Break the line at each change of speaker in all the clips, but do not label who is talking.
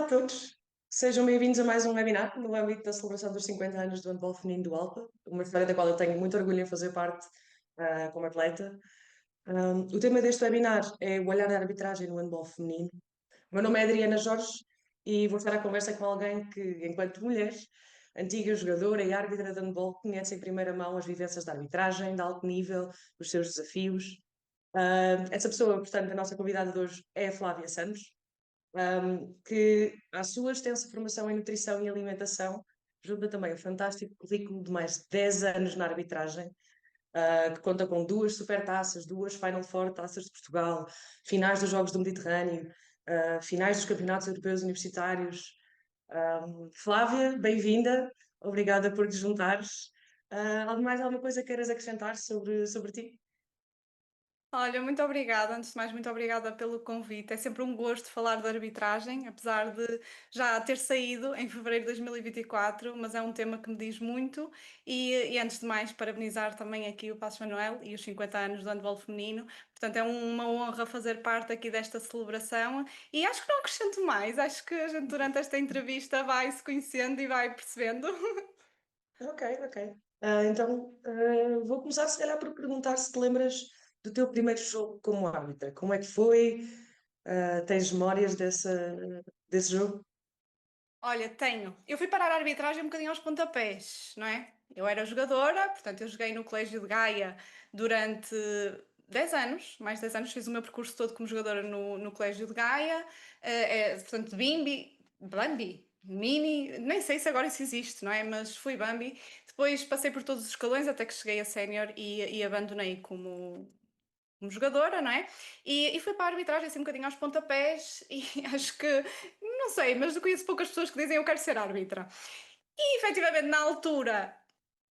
a todos, sejam bem-vindos a mais um webinar no âmbito da celebração dos 50 anos do handball feminino do Alpa, uma história da qual eu tenho muito orgulho em fazer parte como atleta. O tema deste webinar é o olhar da arbitragem no handball feminino. O meu nome é Adriana Jorge e vou estar à conversa com alguém que, enquanto mulher, antiga jogadora e árbitra de handball, conhece em primeira mão as vivências da arbitragem, de alto nível, os seus desafios. Essa pessoa, portanto, a nossa convidada de hoje é a Flávia Santos, que, à sua extensa formação em nutrição e alimentação, junta também o fantástico currículo de mais de 10 anos na arbitragem, que conta com duas supertaças, duas Final Four taças de Portugal, finais dos Jogos do Mediterrâneo, finais dos Campeonatos Europeus Universitários. Flávia, bem-vinda, obrigada por te juntares. Mais alguma coisa queiras acrescentar sobre ti?
Olha, muito obrigada. Antes de mais, muito obrigada pelo convite. É sempre um gosto falar de arbitragem, apesar de já ter saído em fevereiro de 2024, mas é um tema que me diz muito. E antes de mais, parabenizar também aqui o Passos Manuel e os 50 anos do handball feminino. Portanto, é uma honra fazer parte aqui desta celebração. E acho que não acrescento mais. Acho que a gente, durante esta entrevista, vai se conhecendo e vai percebendo.
Ok, ok. Então, vou começar se calhar por perguntar se te lembras do teu primeiro jogo como árbitra. Como é que foi? Tens memórias desse jogo?
Olha, tenho. Eu fui parar a arbitragem um bocadinho aos pontapés, não é? Eu era jogadora, portanto, eu joguei no Colégio de Gaia durante 10 anos, mais de 10 anos, fiz o meu percurso todo como jogadora no Colégio de Gaia, portanto, Bambi, Mini, nem sei se agora isso existe, não é? Mas fui Bambi. Depois passei por todos os escalões até que cheguei a sénior e abandonei como jogadora, não é? E fui para a arbitragem assim um bocadinho aos pontapés e acho que, não sei, mas eu conheço poucas pessoas que dizem eu quero ser árbitra. E efetivamente na altura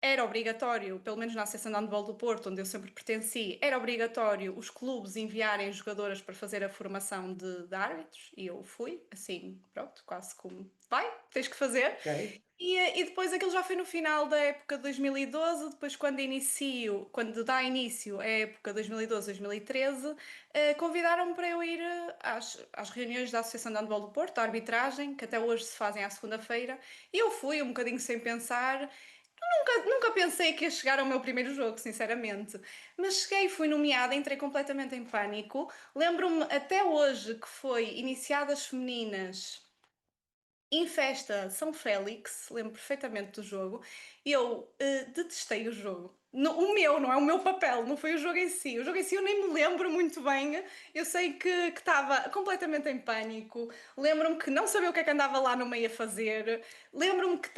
era obrigatório, pelo menos na Associação de Handball do Porto, onde eu sempre pertenci, era obrigatório os clubes enviarem jogadoras para fazer a formação de árbitros e eu fui, assim, pronto, quase como vai, tens que fazer.
Ok.
E depois aquilo já foi no final da época de 2012, depois quando dá início à época 2012-2013, convidaram-me para eu ir às reuniões da Associação de Handball do Porto, da arbitragem, que até hoje se fazem à segunda-feira, e eu fui um bocadinho sem pensar. Nunca pensei que ia chegar ao meu primeiro jogo, sinceramente. Mas cheguei, fui nomeada, entrei completamente em pânico. Lembro-me até hoje que foi iniciadas femininas em festa São Félix, lembro perfeitamente do jogo. Eu detestei o jogo. O meu, não é o meu papel, não foi o jogo em si. O jogo em si eu nem me lembro muito bem. Eu sei que estava completamente em pânico. Lembro-me que não sabia o que é que andava lá no meio a fazer. Lembro-me que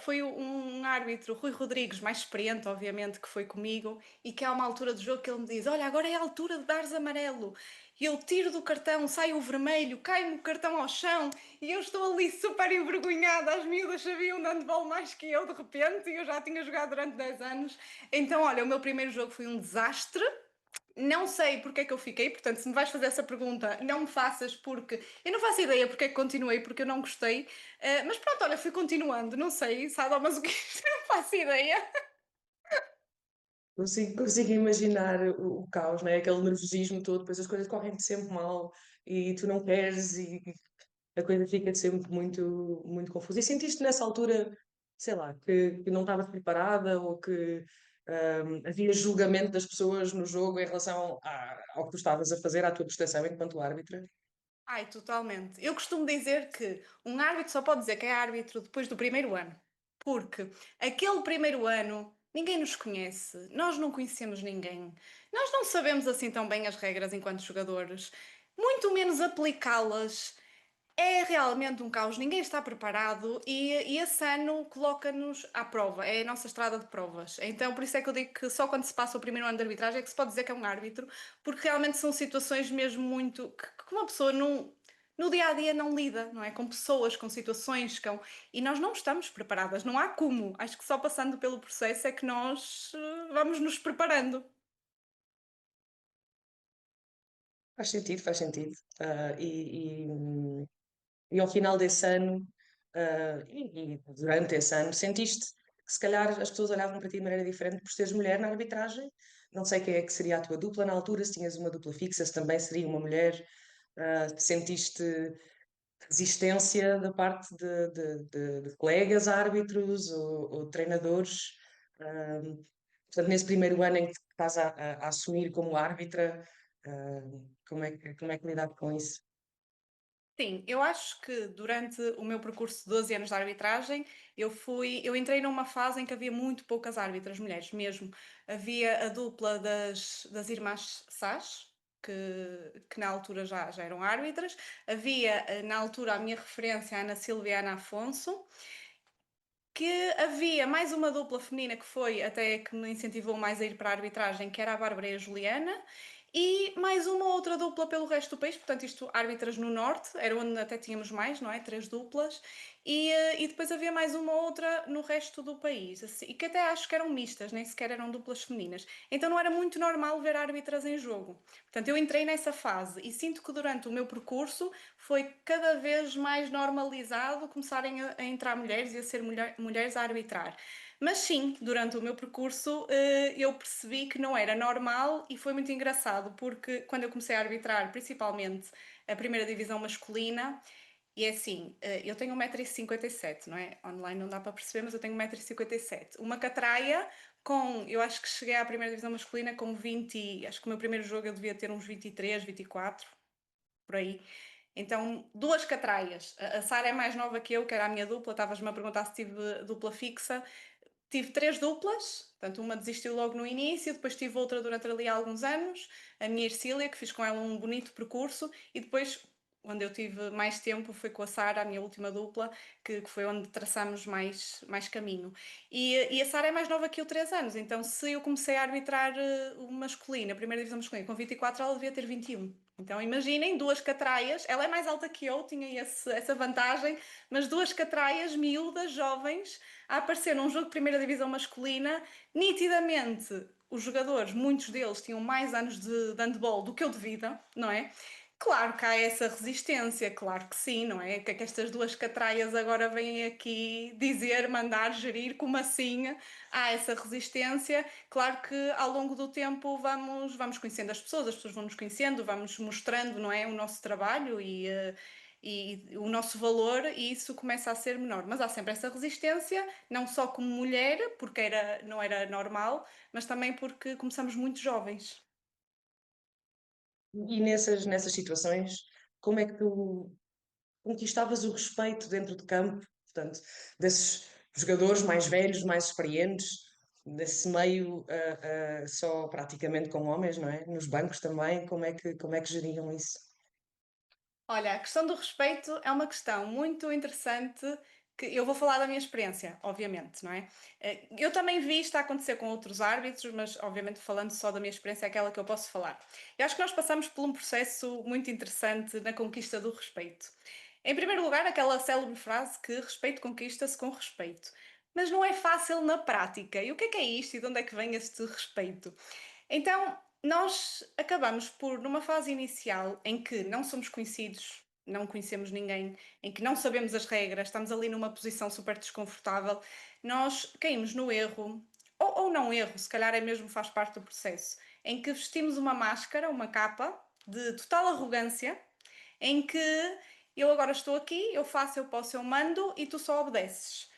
foi um árbitro, Rui Rodrigues, mais experiente, obviamente, que foi comigo, e que há uma altura do jogo que ele me diz: Olha, agora é a altura de dares amarelo. E eu tiro do cartão, sai o vermelho, cai-me o cartão ao chão e eu estou ali super envergonhada. As miúdas sabiam de handball mais que eu de repente e eu já tinha jogado durante 10 anos. Então, olha, o meu primeiro jogo foi um desastre. Não sei porque é que eu fiquei, portanto, se me vais fazer essa pergunta, não me faças porque eu não faço ideia porque é que continuei, porque eu não gostei. Mas pronto, olha, fui continuando, não sei, sadomasoquista, não faço ideia.
Consigo imaginar o caos, né? Aquele nervosismo todo, depois as coisas correm sempre mal e tu não queres e a coisa fica sempre muito confusa. E sentiste nessa altura, sei lá, que não estavas preparada ou que havia julgamento das pessoas no jogo em relação ao que tu estavas a fazer, à tua prestação enquanto árbitra?
Ai, totalmente. Eu costumo dizer que um árbitro só pode dizer que é árbitro depois do primeiro ano. Porque aquele primeiro ano ninguém nos conhece, nós não conhecemos ninguém, nós não sabemos assim tão bem as regras enquanto jogadores, muito menos aplicá-las. É realmente um caos, ninguém está preparado e esse ano coloca-nos à prova, é a nossa estrada de provas. Então, por isso é que eu digo que só quando se passa o primeiro ano de arbitragem é que se pode dizer que é um árbitro, porque realmente são situações mesmo muito que uma pessoa no dia a dia não lida, não é? Com pessoas, com situações, e nós não estamos preparadas, não há como. Acho que só passando pelo processo é que nós vamos nos preparando.
Faz sentido, faz sentido. E ao final desse ano, e durante esse ano, sentiste que se calhar as pessoas olhavam para ti de maneira diferente por seres mulher na arbitragem? Não sei quem é que seria a tua dupla na altura, se tinhas uma dupla fixa, se também seria uma mulher. Sentiste resistência da parte de colegas árbitros ou treinadores. Portanto, nesse primeiro ano em que estás a assumir como árbitra, como é que lidar com isso?
Sim, eu acho que durante o meu percurso de 12 anos de arbitragem, eu entrei numa fase em que havia muito poucas árbitras mulheres mesmo. Havia a dupla das irmãs Sás, que na altura já eram árbitras. Havia, na altura, a minha referência, a Ana Silvia e a Ana Afonso, que havia mais uma dupla feminina que foi até que me incentivou mais a ir para a arbitragem, que era a Bárbara e a Juliana, e mais uma outra dupla pelo resto do país, portanto, isto árbitras no norte, era onde até tínhamos mais, não é? Três duplas, e depois havia mais uma outra no resto do país, assim, e que até acho que eram mistas, nem sequer eram duplas femininas. Então não era muito normal ver árbitras em jogo. Portanto, eu entrei nessa fase e sinto que durante o meu percurso foi cada vez mais normalizado começarem a entrar mulheres e a ser mulheres a arbitrar. Mas sim, durante o meu percurso eu percebi que não era normal e foi muito engraçado, porque quando eu comecei a arbitrar, principalmente a primeira divisão masculina, e é assim, eu tenho 1,57 m, não é? Online não dá para perceber, mas eu tenho 1,57 m. Uma catraia eu acho que cheguei à primeira divisão masculina com 20, acho que o meu primeiro jogo eu devia ter uns 23, 24, por aí. Então, duas catraias. A Sara é mais nova que eu, que era a minha dupla. Estavas-me a perguntar se tive dupla fixa. Tive três duplas, portanto, uma desistiu logo no início, depois tive outra durante ali alguns anos, a minha Ercília, que fiz com ela um bonito percurso, e depois, onde eu tive mais tempo, foi com a Sara, a minha última dupla, que foi onde traçamos mais caminho. E a Sara é mais nova que eu, 3 anos, então se eu comecei a arbitrar o masculino, a primeira divisão masculina, com 24, ela devia ter 21. Então imaginem, duas catraias, ela é mais alta que eu, tinha essa vantagem, mas duas catraias miúdas, jovens, a aparecer num jogo de primeira divisão masculina, nitidamente os jogadores, muitos deles tinham mais anos de handball do que eu de vida, não é? Claro que há essa resistência, claro que sim, não é? Que estas duas catraias agora vêm aqui dizer, mandar, gerir, como assim há essa resistência. Claro que ao longo do tempo vamos conhecendo as pessoas vão nos conhecendo, vamos mostrando, não é? O nosso trabalho e o nosso valor, e isso começa a ser menor. Mas há sempre essa resistência, não só como mulher, porque não era normal, mas também porque começamos muito jovens.
E nessas situações, como é que tu conquistavas o respeito dentro de campo, portanto, desses jogadores mais velhos, mais experientes, desse meio só praticamente com homens, não é? Nos bancos também, como é que geriam isso?
Olha, a questão do respeito é uma questão muito interessante que eu vou falar da minha experiência, obviamente, não é? Eu também vi isto a acontecer com outros árbitros, mas obviamente falando só da minha experiência é aquela que eu posso falar. Eu acho que nós passamos por um processo muito interessante na conquista do respeito. Em primeiro lugar, aquela célebre frase que respeito conquista-se com respeito. Mas não é fácil na prática. E o que é isto e de onde é que vem este respeito? Então, nós acabamos por, numa fase inicial em que não somos conhecidos, não conhecemos ninguém, em que não sabemos as regras, estamos ali numa posição super desconfortável, nós caímos no erro, ou não erro, se calhar é mesmo faz parte do processo, em que vestimos uma máscara, uma capa de total arrogância, em que eu agora estou aqui, eu faço, eu posso, eu mando e tu só obedeces.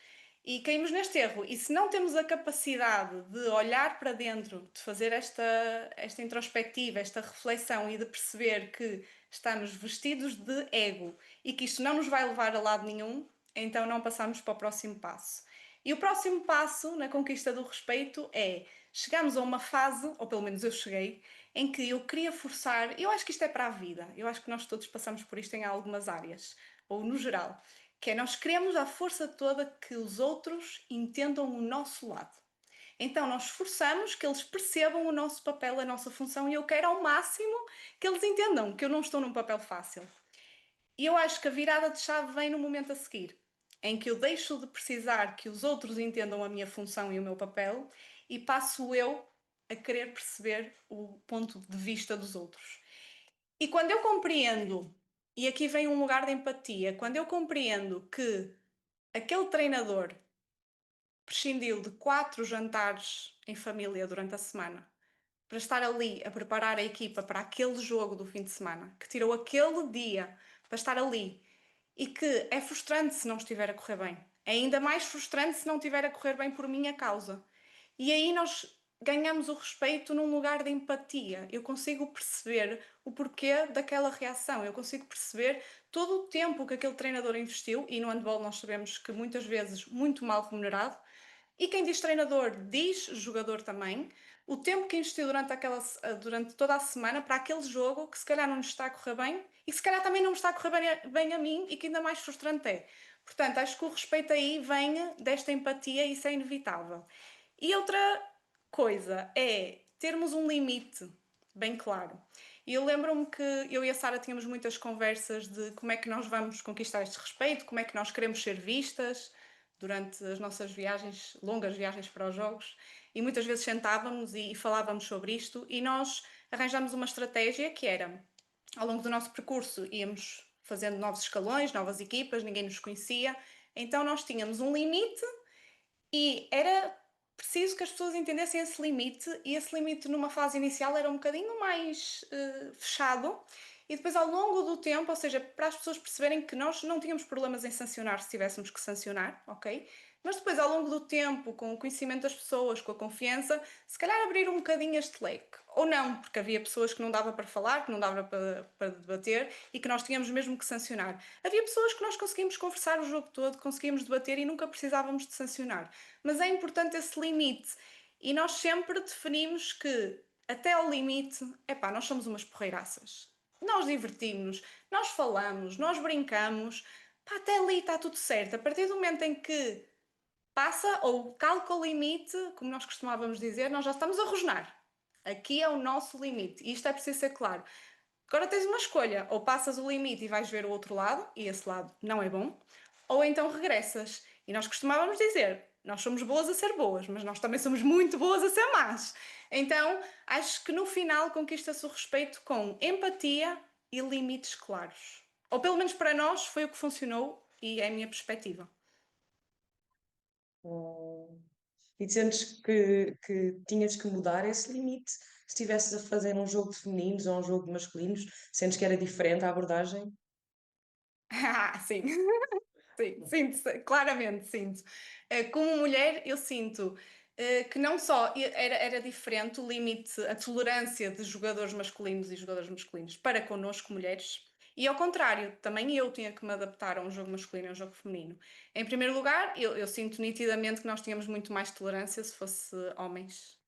E caímos neste erro. E se não temos a capacidade de olhar para dentro, de fazer esta introspectiva, esta reflexão e de perceber que estamos vestidos de ego e que isto não nos vai levar a lado nenhum, então não passamos para o próximo passo. E o próximo passo na conquista do respeito é chegamos a uma fase, ou pelo menos eu cheguei, em que eu queria forçar. Eu acho que isto é para a vida, eu acho que nós todos passamos por isto em algumas áreas, ou no geral, que é nós queremos à força toda que os outros entendam o nosso lado. Então nós esforçamos que eles percebam o nosso papel, a nossa função, e eu quero ao máximo que eles entendam que eu não estou num papel fácil. E eu acho que a virada de chave vem no momento a seguir, em que eu deixo de precisar que os outros entendam a minha função e o meu papel e passo eu a querer perceber o ponto de vista dos outros. E quando eu compreendo, e aqui vem um lugar de empatia, quando eu compreendo que aquele treinador prescindiu de 4 jantares em família durante a semana para estar ali a preparar a equipa para aquele jogo do fim de semana, que tirou aquele dia para estar ali e que é frustrante se não estiver a correr bem. É ainda mais frustrante se não estiver a correr bem por minha causa. E aí nós ganhamos o respeito num lugar de empatia. Eu consigo perceber o porquê daquela reação, eu consigo perceber todo o tempo que aquele treinador investiu, e no handball nós sabemos que muitas vezes muito mal remunerado, e quem diz treinador diz jogador também, o tempo que investiu durante toda a semana para aquele jogo que se calhar não nos está a correr bem e que se calhar também não me está a correr bem a mim e que ainda mais frustrante é. Portanto, acho que o respeito aí vem desta empatia e isso é inevitável. E outra coisa é termos um limite bem claro. E eu lembro-me que eu e a Sara tínhamos muitas conversas de como é que nós vamos conquistar este respeito, como é que nós queremos ser vistas durante as nossas viagens, longas viagens para os jogos, e muitas vezes sentávamos e falávamos sobre isto e nós arranjámos uma estratégia que era, ao longo do nosso percurso, íamos fazendo novos escalões, novas equipas, ninguém nos conhecia, então nós tínhamos um limite e era preciso que as pessoas entendessem esse limite, e esse limite numa fase inicial era um bocadinho mais fechado, e depois ao longo do tempo, ou seja, para as pessoas perceberem que nós não tínhamos problemas em sancionar se tivéssemos que sancionar, ok? Mas depois ao longo do tempo, com o conhecimento das pessoas, com a confiança, se calhar abrir um bocadinho este leque. Ou não, porque havia pessoas que não dava para falar, que não dava para debater e que nós tínhamos mesmo que sancionar. Havia pessoas que nós conseguimos conversar o jogo todo, conseguíamos debater e nunca precisávamos de sancionar. Mas é importante esse limite. E nós sempre definimos que até ao limite, epá, nós somos umas porreiraças. Nós divertimos-nos, nós falamos, nós brincamos, pá, até ali está tudo certo. A partir do momento em que passa ou calca o limite, como nós costumávamos dizer, nós já estamos a rosnar. Aqui é o nosso limite. E isto é preciso ser claro. Agora tens uma escolha: ou passas o limite e vais ver o outro lado, e esse lado não é bom, ou então regressas. E nós costumávamos dizer: nós somos boas a ser boas, mas nós também somos muito boas a ser más. Então, acho que no final conquista-se o respeito com empatia e limites claros. Ou pelo menos para nós foi o que funcionou e é a minha perspectiva.
Hum, E sentes que tinhas que mudar esse limite se estivesses a fazer um jogo de femininos ou um jogo de masculinos? Sentes que era diferente a abordagem?
Ah, sim. Sim, sinto, claramente sinto. Como mulher, eu sinto que não só era diferente o limite, a tolerância de jogadores masculinos e jogadores masculinos para connosco, mulheres, e ao contrário, também eu tinha que me adaptar a um jogo masculino e a um jogo feminino. Em primeiro lugar, eu sinto nitidamente que nós tínhamos muito mais tolerância se fosse homens.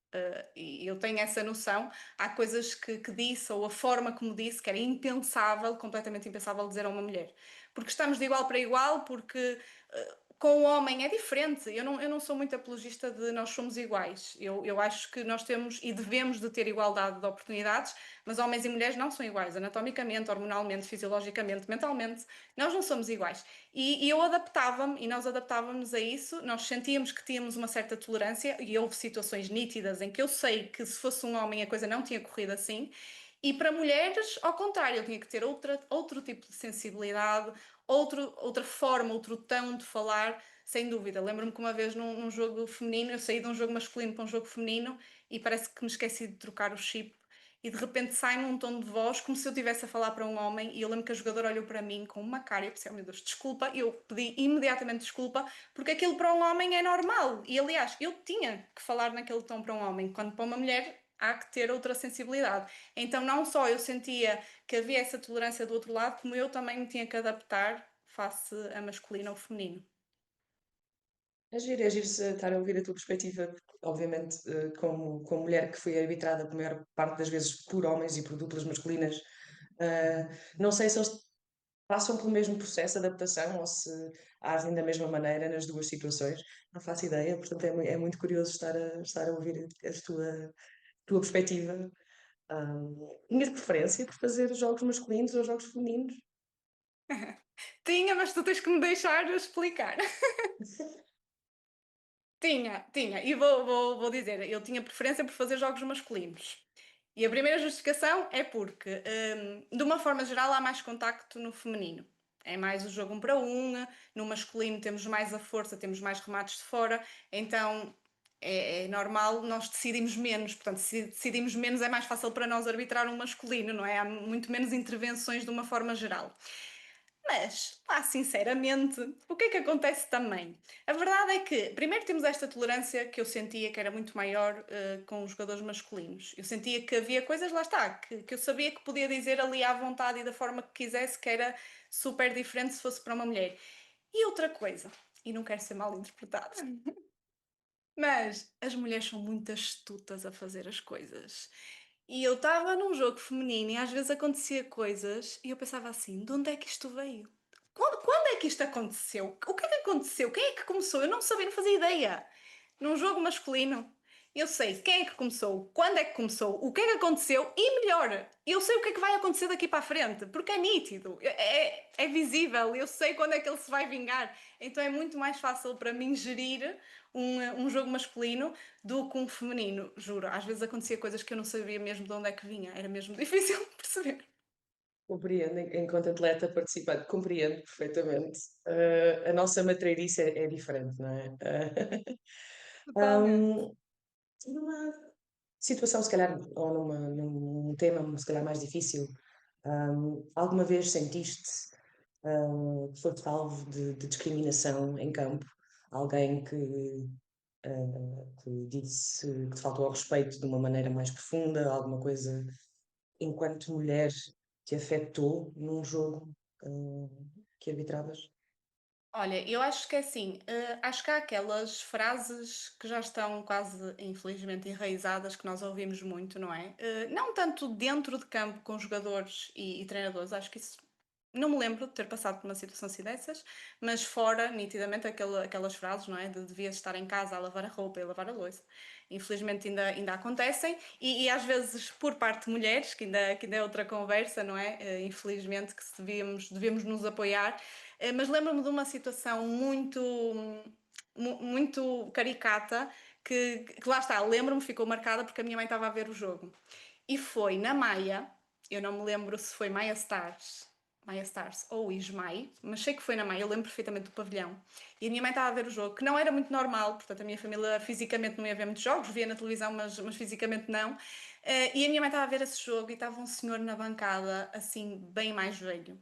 E eu tenho essa noção. Há coisas que disse, ou a forma como disse, que era impensável, completamente impensável dizer a uma mulher porque estamos de igual para igual, porque com o homem é diferente. Eu não sou muito apologista de nós somos iguais. Eu acho que nós temos e devemos de ter igualdade de oportunidades, mas homens e mulheres não são iguais, anatomicamente, hormonalmente, fisiologicamente, mentalmente, nós não somos iguais. E eu adaptava-me, e nós adaptávamos a isso, nós sentíamos que tínhamos uma certa tolerância, e houve situações nítidas em que eu sei que se fosse um homem a coisa não tinha corrido assim, e para mulheres, ao contrário, eu tinha que ter outro tipo de sensibilidade, outra forma, outro tom de falar, sem dúvida. Lembro-me que uma vez num jogo feminino, eu saí de um jogo masculino para um jogo feminino e parece que me esqueci de trocar o chip. E de repente sai-me um tom de voz como se eu estivesse a falar para um homem. E eu lembro que a jogadora olhou para mim com uma cara e eu pensei: oh, meu Deus, desculpa. E eu pedi imediatamente desculpa, porque aquilo para um homem é normal. E aliás, eu tinha que falar naquele tom para um homem, quando para uma mulher há que ter outra sensibilidade. Então, não só eu sentia que havia essa tolerância do outro lado, como eu também me tinha que adaptar face a masculino ou feminino.
É giro estar a ouvir a tua perspectiva, porque, obviamente, como mulher que foi arbitrada a maior parte das vezes por homens e por duplas masculinas, eh, não sei se eles passam pelo mesmo processo de adaptação ou se agem da mesma maneira nas duas situações. Não faço ideia, portanto é muito curioso estar a ouvir a tua perspectiva. Tinhas preferência por fazer jogos masculinos ou jogos femininos?
Tinha, mas tu tens que me deixar explicar. Tinha, e vou dizer, eu tinha preferência por fazer jogos masculinos. E a primeira justificação é porque, de uma forma geral, há mais contacto no feminino. É mais o jogo um para um, no masculino temos mais a força, temos mais remates de fora, então é normal, nós decidimos menos. Portanto, se decidimos menos, é mais fácil para nós arbitrar um masculino, não é? Há muito menos intervenções de uma forma geral. Mas, lá, sinceramente, o que é que acontece também? A verdade é que, primeiro, temos esta tolerância que eu sentia que era muito maior com os jogadores masculinos. Eu sentia que havia coisas, lá está, que eu sabia que podia dizer ali à vontade e da forma que quisesse, que era super diferente se fosse para uma mulher. E outra coisa, e não quero ser mal interpretada, mas as mulheres são muito astutas a fazer as coisas. E eu estava num jogo feminino e às vezes acontecia coisas e eu pensava assim: de onde é que isto veio? Quando é que isto aconteceu? O que é que aconteceu? Quem é que começou? Eu não sabia, não fazia ideia. Num jogo masculino, eu sei quem é que começou, quando é que começou, o que é que aconteceu e melhor, eu sei o que é que vai acontecer daqui para a frente, porque é nítido, é visível, eu sei quando é que ele se vai vingar. Então é muito mais fácil para mim gerir um jogo masculino do que um feminino, juro. Às vezes acontecia coisas que eu não sabia mesmo de onde é que vinha, era mesmo difícil de perceber.
Compreendo, enquanto atleta participante, compreendo perfeitamente. A nossa matreirice é diferente, não é?
Totalmente.
Numa situação, se calhar, ou num tema, se calhar, mais difícil, alguma vez sentiste, que foste alvo de discriminação em campo? Alguém que disse que te faltou ao respeito de uma maneira mais profunda, alguma coisa enquanto mulher te afetou num jogo, que arbitravas?
Olha, eu acho que é assim, acho que há aquelas frases que já estão quase, infelizmente, enraizadas, que nós ouvimos muito, não é? Não tanto dentro de campo com jogadores e treinadores, acho que isso não me lembro de ter passado por uma situação assim dessas, mas fora, nitidamente, aquelas frases, não é? De devias estar em casa a lavar a roupa e a lavar a louça. Infelizmente ainda acontecem, e às vezes por parte de mulheres, que ainda é outra conversa, não é? Infelizmente que se devíamos nos apoiar. Mas lembro-me de uma situação muito caricata que lá está, lembro-me, ficou marcada porque a minha mãe estava a ver o jogo. E foi na Maia, eu não me lembro se foi Maia Stars ou Ismael, mas sei que foi na Maia, eu lembro perfeitamente do pavilhão. E a minha mãe estava a ver o jogo, que não era muito normal, portanto a minha família fisicamente não ia ver muitos jogos, via na televisão, mas fisicamente não. E a minha mãe estava a ver esse jogo e estava um senhor na bancada, assim, bem mais velho,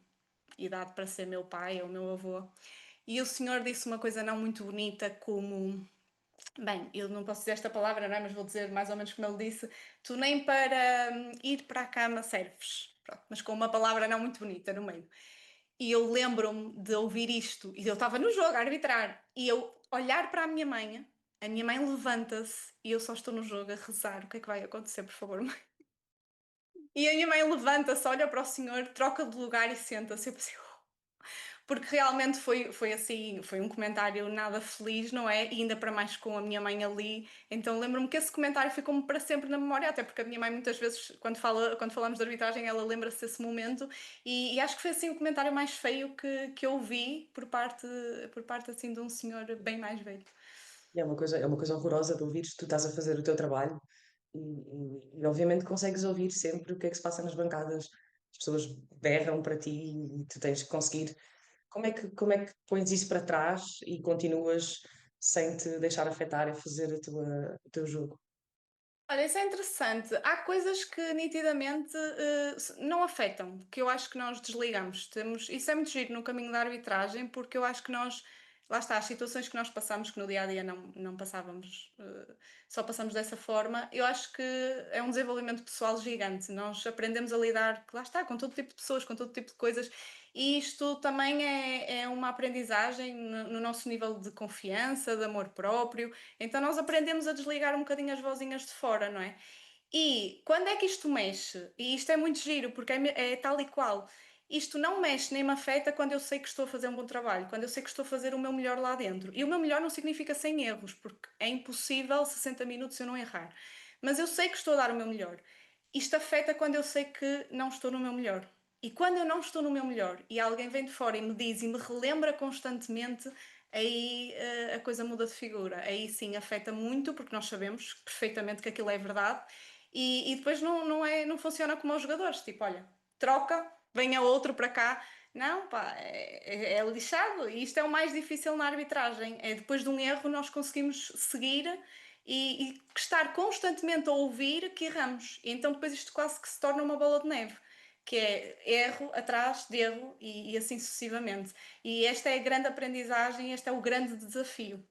idade para ser meu pai ou meu avô. E o senhor disse uma coisa não muito bonita, como. Bem, eu não posso dizer esta palavra, não é? Mas vou dizer mais ou menos como ele disse: tu nem para ir para a cama serves. Pronto, mas com uma palavra não muito bonita no meio. E eu lembro-me de ouvir isto, e eu estava no jogo a arbitrar, e eu olhar para a minha mãe levanta-se, e eu só estou no jogo a rezar: o que é que vai acontecer, por favor, mãe? E a minha mãe levanta-se, olha para o senhor, troca de lugar e senta-se. Eu pensei, porque realmente foi assim, foi um comentário nada feliz, não é? E ainda para mais com a minha mãe ali. Então lembro-me que esse comentário ficou-me para sempre na memória, até porque a minha mãe muitas vezes, quando falamos de arbitragem, ela lembra-se desse momento. E acho que foi assim o comentário mais feio que eu vi por parte assim de um senhor bem mais velho.
É uma coisa horrorosa de ouvir, tu estás a fazer o teu trabalho e obviamente consegues ouvir sempre o que é que se passa nas bancadas. As pessoas berram para ti e tu tens que conseguir. Como é que pões isso para trás e continuas sem te deixar afetar a fazer o teu jogo?
Olha, isso é interessante. Há coisas que nitidamente não afetam, que eu acho que nós desligamos. Isso é muito giro no caminho da arbitragem, porque eu acho que nós, lá está, as situações que nós passamos, que no dia a dia não passávamos, só passamos dessa forma, eu acho que é um desenvolvimento pessoal gigante. Nós aprendemos a lidar, lá está, com todo tipo de pessoas, com todo tipo de coisas, e isto também é uma aprendizagem no nosso nível de confiança, de amor próprio. Então nós aprendemos a desligar um bocadinho as vozinhas de fora, não é? E quando é que isto mexe? E isto é muito giro, porque é tal e qual. Isto não mexe nem me afeta quando eu sei que estou a fazer um bom trabalho, quando eu sei que estou a fazer o meu melhor lá dentro. E o meu melhor não significa sem erros, porque é impossível 60 minutos eu não errar. Mas eu sei que estou a dar o meu melhor. Isto afeta quando eu sei que não estou no meu melhor. E quando eu não estou no meu melhor e alguém vem de fora e me diz e me relembra constantemente, aí a coisa muda de figura. Aí sim afeta muito, porque nós sabemos perfeitamente que aquilo é verdade. E depois não funciona como aos jogadores. Tipo, olha, troca, venha outro para cá. Não, pá, é lixado. E isto é o mais difícil na arbitragem. É depois de um erro nós conseguimos seguir e estar constantemente a ouvir que erramos. E então depois isto quase que se torna uma bola de neve. que é erro atrás de erro e assim sucessivamente. E esta é a grande aprendizagem, este é o grande desafio.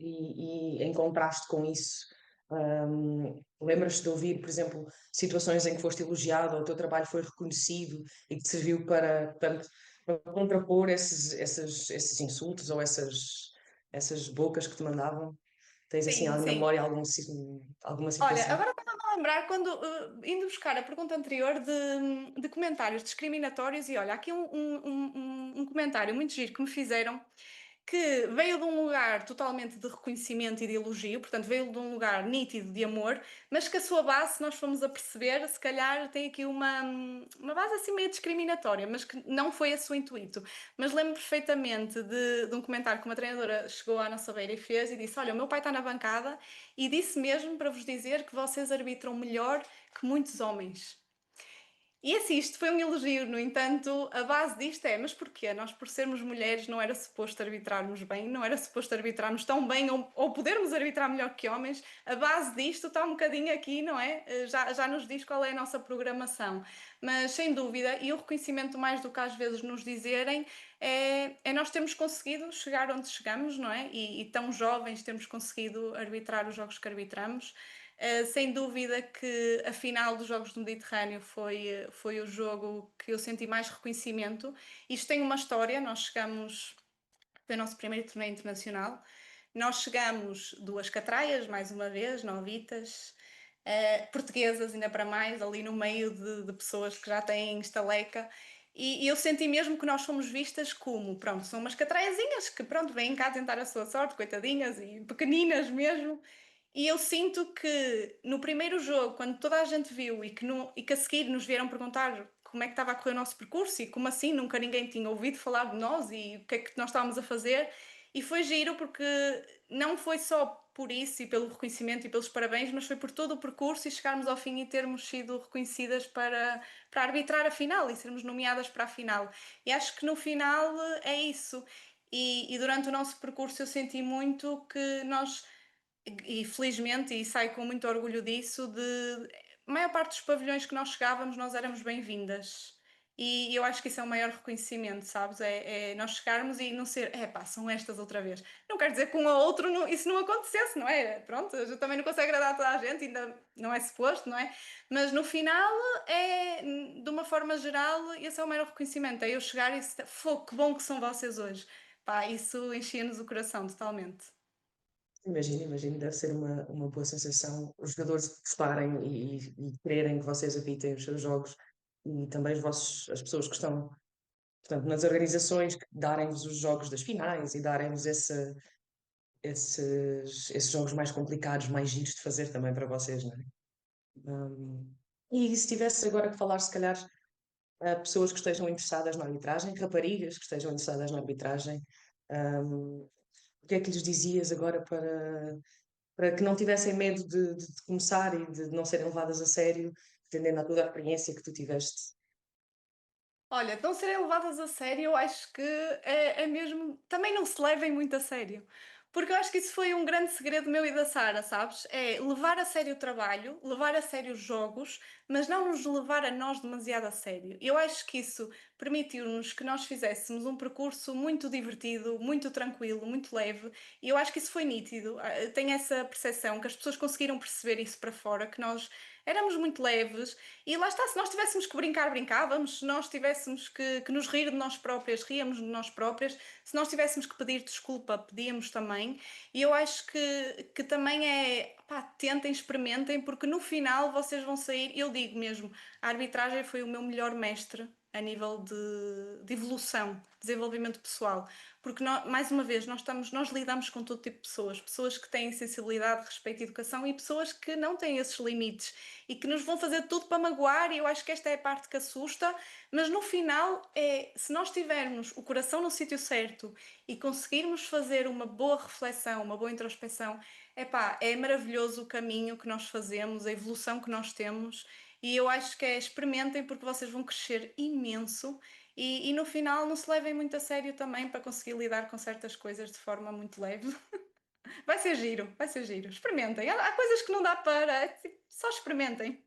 E em contraste com isso, lembras-te de ouvir, por exemplo, situações em que foste elogiado ou o teu trabalho foi reconhecido e que te serviu para, portanto, para contrapor esses insultos ou essas bocas que te mandavam? Tens assim
Sim,
na
sim.
memória alguma
Olha,
situação?
agora estava-me a lembrar quando, indo buscar a pergunta anterior de comentários discriminatórios, e olha, aqui um comentário muito giro que me fizeram, que veio de um lugar totalmente de reconhecimento e de elogio, portanto, veio de um lugar nítido de amor, mas que a sua base, se nós formos a perceber, se calhar tem aqui uma base assim meio discriminatória, mas que não foi esse o intuito. Mas lembro perfeitamente de um comentário que uma treinadora chegou à nossa beira e fez e disse: Olha, o meu pai está na bancada e disse mesmo para vos dizer que vocês arbitram melhor que muitos homens. E assim, isto foi um elogio, no entanto, a base disto é, mas porquê? Nós, por sermos mulheres, não era suposto arbitrarmos bem, não era suposto arbitrarmos tão bem ou podermos arbitrar melhor que homens. A base disto está um bocadinho aqui, não é? Já nos diz qual é a nossa programação. Mas, sem dúvida, e o reconhecimento mais do que às vezes nos dizerem, é nós termos conseguido chegar onde chegamos, não é? E tão jovens termos conseguido arbitrar os jogos que arbitramos. Sem dúvida que a final dos Jogos do Mediterrâneo foi o jogo que eu senti mais reconhecimento. Isto tem uma história, nós chegamos, foi o nosso primeiro torneio internacional, nós chegamos duas catraias, mais uma vez, novitas, portuguesas ainda para mais, ali no meio de pessoas que já têm estaleca, e eu senti mesmo que nós fomos vistas como, pronto, são umas catraiazinhas que, pronto, vêm cá tentar a sua sorte, coitadinhas e pequeninas mesmo, e eu sinto que no primeiro jogo, quando toda a gente viu e que a seguir nos vieram perguntar como é que estava a correr o nosso percurso e como assim nunca ninguém tinha ouvido falar de nós e o que é que nós estávamos a fazer, e foi giro porque não foi só por isso e pelo reconhecimento e pelos parabéns, mas foi por todo o percurso e chegarmos ao fim e termos sido reconhecidas para arbitrar a final e sermos nomeadas para a final. E acho que no final é isso. E durante o nosso percurso eu senti muito que nós e felizmente, e saio com muito orgulho disso, de a maior parte dos pavilhões que nós chegávamos, nós éramos bem-vindas. E eu acho que isso é o maior reconhecimento, sabes? É nós chegarmos e não ser, pá, são estas outra vez. Não quer dizer que um ou outro isso não acontecesse, não é? Pronto, eu também não consigo agradar a toda a gente, ainda não é suposto, não é? Mas no final, de uma forma geral, esse é o maior reconhecimento. É eu chegar e dizer, fogo, que bom que são vocês hoje. Pá, isso enchia-nos o coração totalmente.
Imagino, deve ser uma boa sensação os jogadores gostarem e quererem que vocês habitem os seus jogos e também as pessoas que estão, portanto, nas organizações, que darem-vos os jogos das finais e darem-vos esses jogos mais complicados, mais giros de fazer também para vocês, não é? E se tivesse agora que falar, se calhar, a pessoas que estejam interessadas na arbitragem, raparigas que estejam interessadas na arbitragem, o que é que lhes dizias agora para que não tivessem medo de começar e de não serem levadas a sério, tendendo a toda a experiência que tu tiveste?
Olha, não serem levadas a sério, eu acho que é mesmo. Também não se levem muito a sério. Porque eu acho que isso foi um grande segredo meu e da Sara, sabes? É levar a sério o trabalho, levar a sério os jogos, mas não nos levar a nós demasiado a sério. Eu acho que isso permitiu-nos que nós fizéssemos um percurso muito divertido, muito tranquilo, muito leve, e eu acho que isso foi nítido. Tenho essa percepção que as pessoas conseguiram perceber isso para fora, que nós éramos muito leves e lá está, se nós tivéssemos que brincar, brincávamos, se nós tivéssemos que nos rir de nós próprias, ríamos de nós próprias, se nós tivéssemos que pedir desculpa, pedíamos também. E eu acho que também é, pá, tentem, experimentem, porque no final vocês vão sair, eu digo mesmo, a arbitragem foi o meu melhor mestre a nível de evolução, desenvolvimento pessoal. Porque mais uma vez, nós lidamos com todo tipo de pessoas, pessoas que têm sensibilidade, respeito e educação e pessoas que não têm esses limites e que nos vão fazer tudo para magoar, e eu acho que esta é a parte que assusta, mas no final se nós tivermos o coração no sítio certo e conseguirmos fazer uma boa reflexão, uma boa introspeção, é maravilhoso o caminho que nós fazemos, a evolução que nós temos, e eu acho que experimentem porque vocês vão crescer imenso e no final não se levem muito a sério também para conseguir lidar com certas coisas de forma muito leve. Vai ser giro, vai ser giro. Experimentem. Há coisas que não dá para, tipo, só experimentem.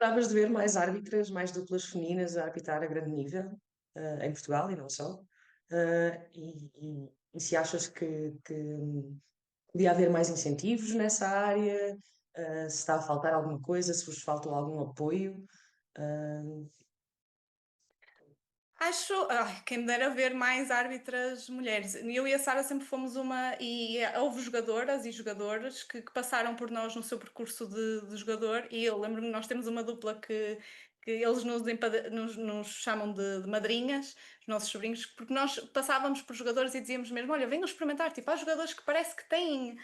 gostavas de ver mais árbitras, mais duplas femininas a arbitrar a grande nível, em Portugal e não só? E se achas que podia haver mais incentivos nessa área? Se está a faltar alguma coisa, se vos faltou algum apoio? Uh,
Acho, quem me dera ver mais árbitras mulheres. Eu e a Sara sempre fomos uma. E houve jogadoras e jogadores que passaram por nós no seu percurso de jogador. E eu lembro-me, nós temos uma dupla que eles nos chamam de madrinhas, os nossos sobrinhos, porque nós passávamos por jogadores e dizíamos mesmo: olha, venham experimentar. Tipo, há jogadores que parece que têm.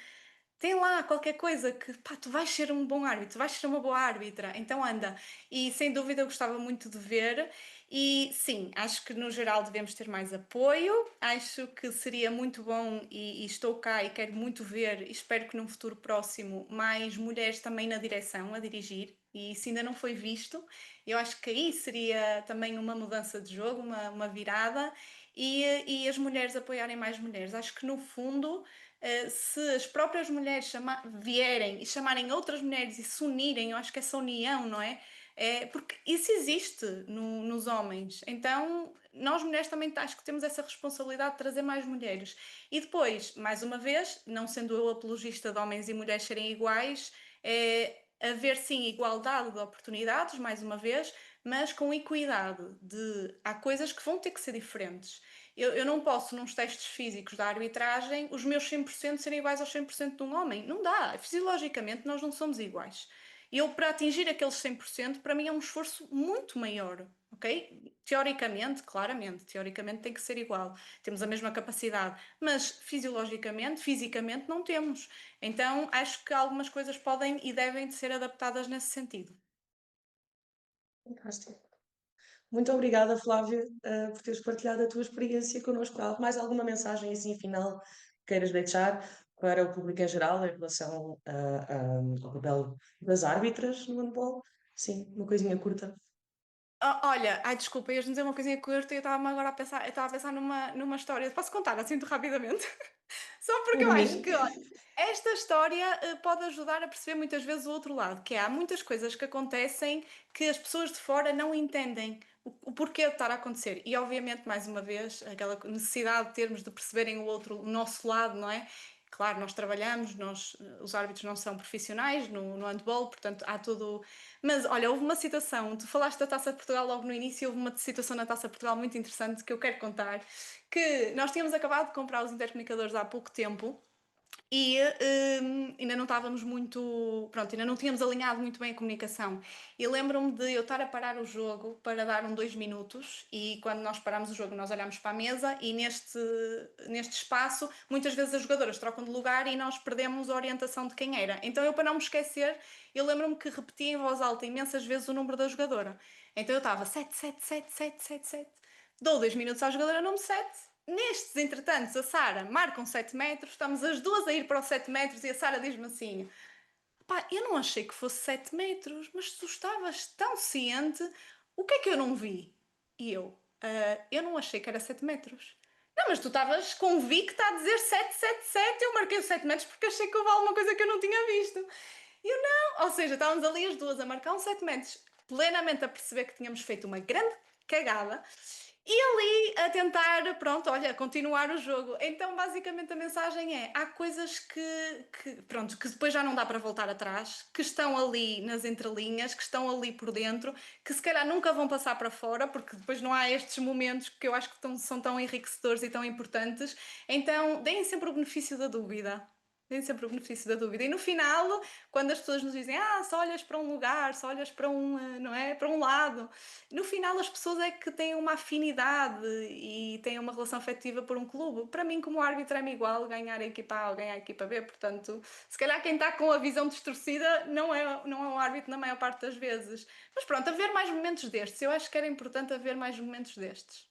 Tem lá qualquer coisa que, pá, tu vais ser um bom árbitro, tu vais ser uma boa árbitra, então anda. E sem dúvida eu gostava muito de ver. E sim, acho que no geral devemos ter mais apoio. Acho que seria muito bom e estou cá e quero muito ver, e espero que num futuro próximo, mais mulheres também na direção, a dirigir. E isso ainda não foi visto. Eu acho que aí seria também uma mudança de jogo, uma virada, e as mulheres apoiarem mais mulheres. Acho que no fundo se as próprias mulheres vierem e chamarem outras mulheres e se unirem, eu acho que essa união, não é? Porque isso existe nos homens. Então, nós mulheres também acho que temos essa responsabilidade de trazer mais mulheres. E depois, mais uma vez, não sendo eu apologista de homens e mulheres serem iguais, haver sim igualdade de oportunidades, mais uma vez, mas com equidade há coisas que vão ter que ser diferentes. Eu não posso, nos testes físicos da arbitragem, os meus 100% serem iguais aos 100% de um homem. Não dá. Fisiologicamente, nós não somos iguais. E eu, para atingir aqueles 100%, para mim é um esforço muito maior. Ok? Teoricamente, claramente, teoricamente tem que ser igual. Temos a mesma capacidade, mas fisiologicamente, fisicamente, não temos. Então, acho que algumas coisas podem e devem ser adaptadas nesse sentido.
Fantástico. Muito obrigada, Flávia, por teres partilhado a tua experiência connosco. Há mais alguma mensagem assim final que queiras deixar para o público em geral em relação ao papel das árbitras no handball? Sim, uma coisinha curta.
Olha, desculpa, ias-me dizer uma coisinha curta e eu estava agora a pensar, eu estava a pensar numa história. Posso contar assim muito rapidamente? Só porque
Por
eu
mim,
acho que, olha, esta história pode ajudar a perceber muitas vezes o outro lado, que é, há muitas coisas que acontecem que as pessoas de fora não entendem o porquê de estar a acontecer. E obviamente, mais uma vez, aquela necessidade de termos de perceberem o outro, o nosso lado, não é? Claro, nós trabalhamos, os árbitros não são profissionais no handball, portanto há tudo. Mas olha, houve uma situação, tu falaste da Taça de Portugal logo no início, houve uma situação na Taça de Portugal muito interessante que eu quero contar, que nós tínhamos acabado de comprar os intercomunicadores há pouco tempo e ainda não estávamos muito, pronto, ainda não tínhamos alinhado muito bem a comunicação. E lembro-me de eu estar a parar o jogo para dar 2 minutos e quando nós paramos o jogo nós olhamos para a mesa e neste espaço muitas vezes as jogadoras trocam de lugar e nós perdemos a orientação de quem era. Então eu para não me esquecer, eu lembro-me que repetia em voz alta imensas vezes o número da jogadora. Então eu estava 7, 7, 7, 7, 7, 7. Dou 2 minutos à jogadora número 7. Nestes, entretantos, a Sara marca um 7 metros, estamos as duas a ir para os 7 metros e a Sara diz-me assim: pá, eu não achei que fosse 7 metros, mas tu estavas tão ciente, o que é que eu não vi? E eu não achei que era 7 metros. Não, mas tu estavas convicta a dizer 7, 7, 7, eu marquei os 7 metros porque achei que houve alguma coisa que eu não tinha visto. E eu não, ou seja, estávamos ali as duas a marcar um 7 metros, plenamente a perceber que tínhamos feito uma grande cagada e ali a tentar, pronto, olha, continuar o jogo. Então, basicamente, a mensagem é: há coisas pronto, que depois já não dá para voltar atrás, que estão ali nas entrelinhas, que estão ali por dentro, que se calhar nunca vão passar para fora, porque depois não há estes momentos que eu acho que são tão enriquecedores e tão importantes. Então, deem sempre o benefício da dúvida. Deem sempre o benefício da dúvida. E no final, quando as pessoas nos dizem, só olhas para um lugar, só olhas para não é? Para um lado. No final, as pessoas é que têm uma afinidade e têm uma relação afetiva por um clube. Para mim, como árbitro, é-me igual ganhar a equipa A ou ganhar a equipa B. Portanto, se calhar quem está com a visão distorcida não é um árbitro na maior parte das vezes. Mas pronto, haver mais momentos destes. Eu acho que era importante haver mais momentos destes.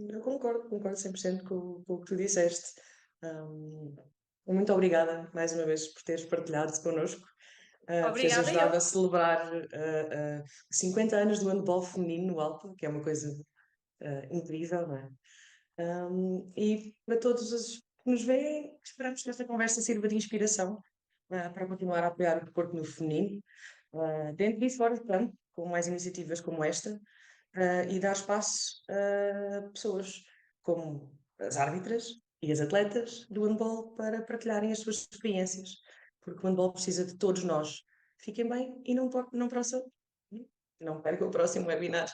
eu concordo 100% com o que tu disseste. Um, Muito obrigada mais uma vez por teres partilhado connosco, por teres
Obrigada, eu.
ajudado a celebrar 50 anos do handball feminino no Alto, que é uma coisa incrível, não é? E para todos os que nos veem, esperamos que esta conversa sirva de inspiração para continuar a apoiar o desporto no feminino, dentro e fora de campo. com mais iniciativas como esta, e dar espaço a pessoas como as árbitras e as atletas do handball para partilharem as suas experiências, porque o handball precisa de todos nós. Fiquem bem e não percam o próximo webinar.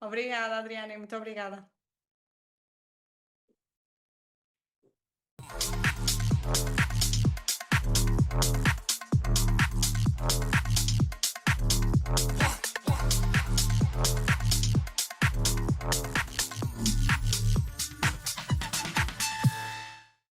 Obrigada, Adriana, muito obrigada.